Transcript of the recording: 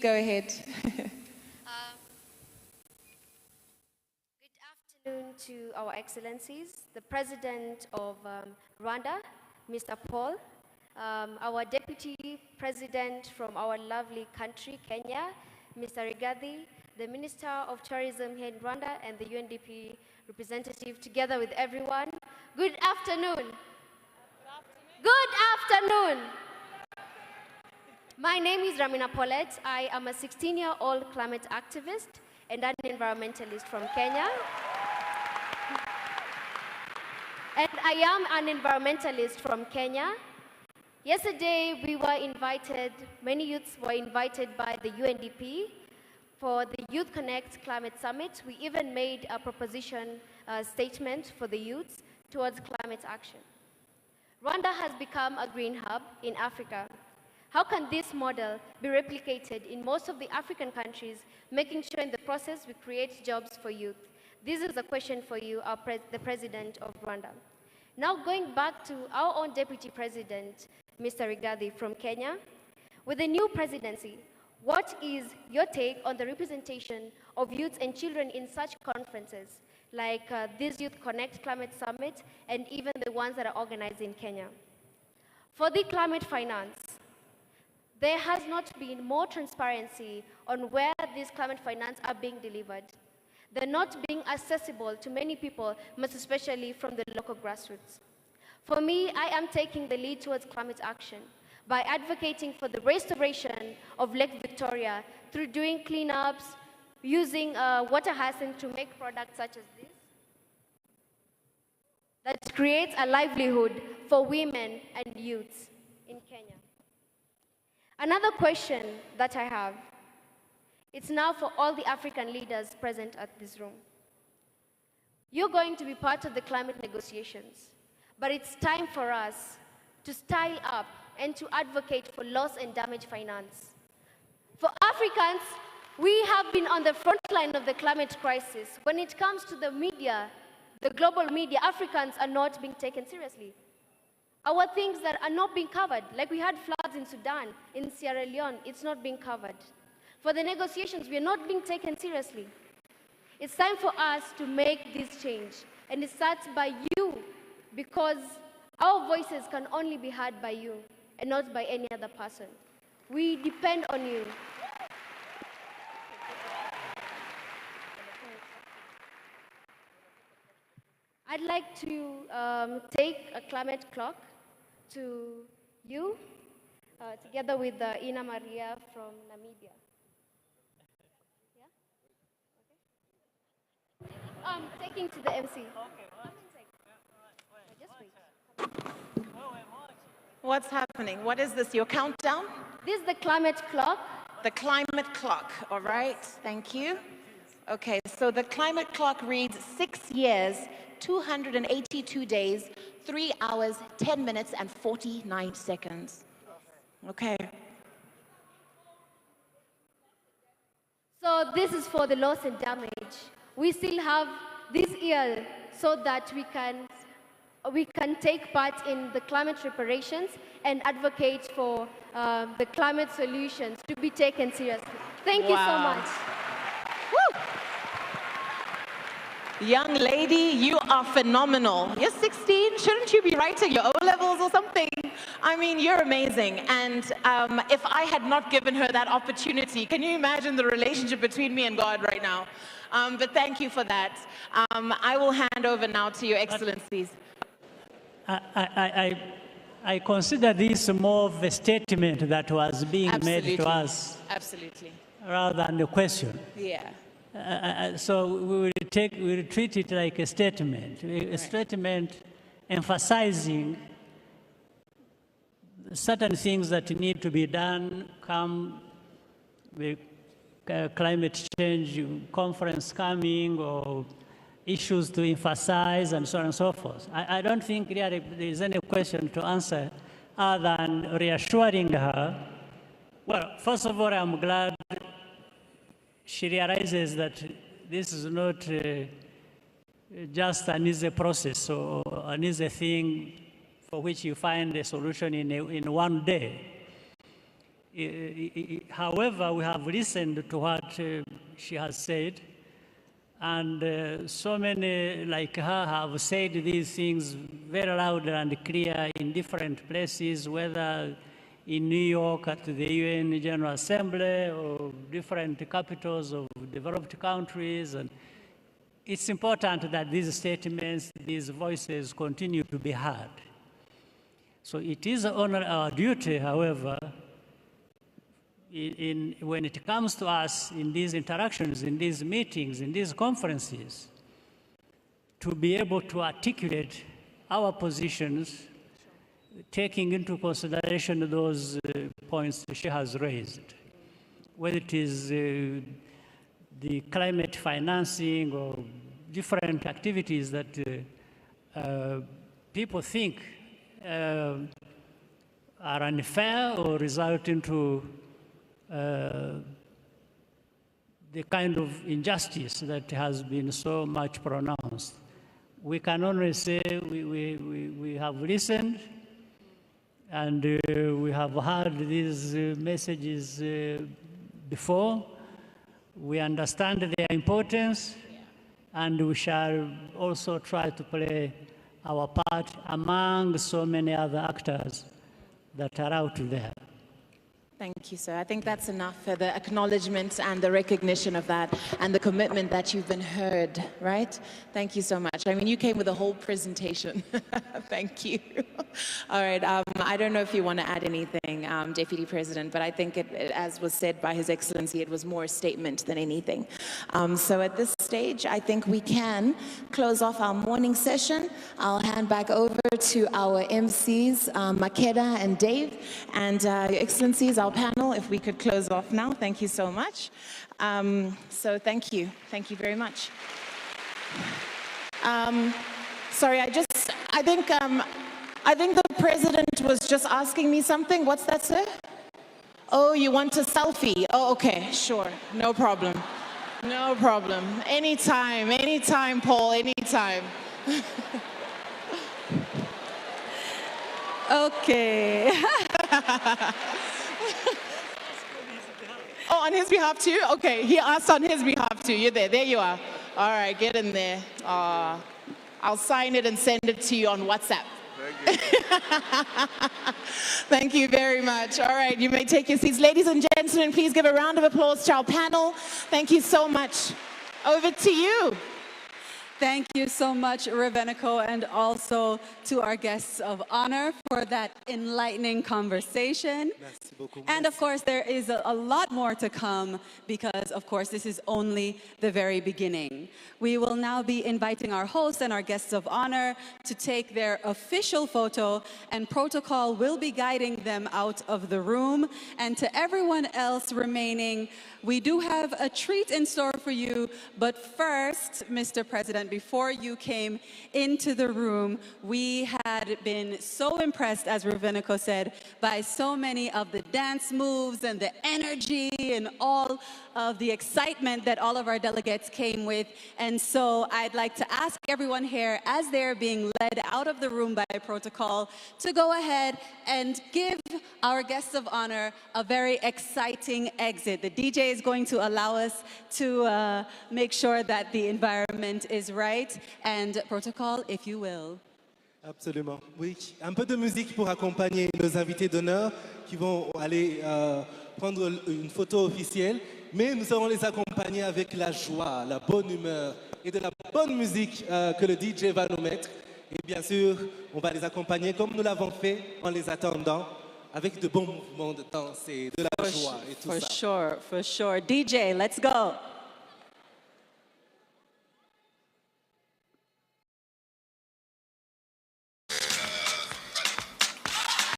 Go ahead. Good afternoon to our excellencies, the President of Rwanda, Mr. Paul, our Deputy President from our lovely country, Kenya, Mr. Rigathi, the Minister of Tourism here in Rwanda, and the UNDP representative, together with everyone. Good afternoon. Good afternoon. My name is Ramina Paulette. I am a 16-year-old climate activist and an environmentalist from Kenya. And I am an environmentalist from Kenya. Yesterday, we were invited, many youths were invited by the UNDP for the Youth Connect Climate Summit. We even made a proposition statement for the youths towards climate action. Rwanda has become a green hub in Africa. How can this model be replicated in most of the African countries, making sure in the process we create jobs for youth? This is a question for you, the President of Rwanda. Now going back to our own Deputy President, Mr. Rigathi from Kenya. With the new presidency, what is your take on the representation of youths and children in such conferences, like this Youth Connect Climate Summit, and even the ones that are organized in Kenya? For the climate finance, there has not been more transparency on where these climate finance are being delivered. They're not being accessible to many people, most especially from the local grassroots. For me, I am taking the lead towards climate action by advocating for the restoration of Lake Victoria through doing cleanups, using water hyacinth to make products such as this, that creates a livelihood for women and youths in Kenya. Another question that I have, it's now for all the African leaders present at this room. You're going to be part of the climate negotiations, but it's time for us to style up and to advocate for loss and damage finance. For Africans, we have been on the front line of the climate crisis. When it comes to the media, the global media, Africans are not being taken seriously. Our things that are not being covered, like we had floods in Sudan, in Sierra Leone, it's not being covered. For the negotiations, we are not being taken seriously. It's time for us to make this change. And it starts by you, because our voices can only be heard by you and not by any other person. We depend on you. I'd like to take a climate clock to you, together with Ina Maria from Namibia. Yeah? Okay. Taking to the MC. Okay, just wait. What's happening? What is this, your countdown? This is the climate clock. The climate clock, all right, thank you. Okay, so the climate clock reads 6 years, 282 days, 3 hours, 10 minutes, and 49 seconds. Okay. So this is for the loss and damage. We still have this year so that we can take part in the climate reparations and advocate for the climate solutions to be taken seriously. Thank you so much. Woo! Young lady, you are phenomenal. You're 16, shouldn't you be writing your O-levels or something? I mean, you're amazing. And if I had not given her that opportunity, can you imagine the relationship between me and God right now? But thank you for that. I will hand over now to your excellencies. I consider this more of a statement that was being made to us. Absolutely. Rather than a question. Yeah. So we will treat it like a statement. A statement emphasizing certain things that need to be done come with climate change conference coming, or issues to emphasize, and so on and so forth. I don't think really there is any question to answer other than reassuring her. Well, first of all, I'm glad she realizes that this is not just an easy process or an easy thing for which you find a solution in one day. However, we have listened to what she has said, and so many like her have said these things very loud and clear in different places, whether in New York at the UN General Assembly or different capitals of developed countries. And it's important that these statements, these voices continue to be heard. So it is our duty, however, when it comes to us in these interactions, in these meetings, in these conferences, to be able to articulate our positions, taking into consideration those points she has raised, whether it is the climate financing or different activities that people think are unfair or result into the kind of injustice that has been so much pronounced. We can only say we have listened and we have heard these messages before. We understand their importance, and we shall also try to play our part among so many other actors that are out there. Thank you, sir. I think that's enough for the acknowledgement and the recognition of that and the commitment that you've been heard, right? Thank you so much. I mean, you came with a whole presentation. Thank you. All right. I don't know if you want to add anything, Deputy President, but I think, as was said by His Excellency, it was more a statement than anything. So at this stage, I think we can close off our morning session. I'll hand back over to our MCs, Makeda and Dave, and Your Excellencies, our panel, if we could close off now. Thank you so much. So thank you. Thank you very much. Sorry, I think the President was just asking me something. What's that, sir? Oh, you want a selfie? Oh, okay, sure, no problem. No problem. Anytime, Paul, anytime. Okay. Oh, on his behalf too? Okay, he asked on his behalf too. You're there. There you are. All right, get in there. I'll sign it and send it to you on WhatsApp. Thank you very much. All right, you may take your seats. Ladies and gentlemen, please give a round of applause to our panel. Thank you so much. Over to you. Thank you so much, Ravenico, and also to our guests of honor for that enlightening conversation. Merci beaucoup. And of course, there is a lot more to come because, of course, this is only the very beginning. We will now be inviting our hosts and our guests of honor to take their official photo, and protocol will be guiding them out of the room. And to everyone else remaining, we do have a treat in store for you, but first, Mr. President, before you came into the room, we had been so impressed, as Ravenico said, by so many of the dance moves and the energy and all of the excitement that all of our delegates came with. And so I'd like to ask everyone here, as they're being led out of the room by protocol, to go ahead and give our guests of honor a very exciting exit. The DJ is going to allow us to make sure that the environment is right. And protocol, if you will. Absolument, oui. Un peu de musique pour accompagner nos invités d'honneur qui vont aller prendre une photo officielle. Mais nous allons les accompagner avec la joie, la bonne humeur et de la bonne musique que le DJ va nous mettre. Et bien sûr, on va les accompagner comme nous l'avons fait en les attendant, avec de bons mouvements de danse et de la joie et tout ça. For sure. DJ, let's go.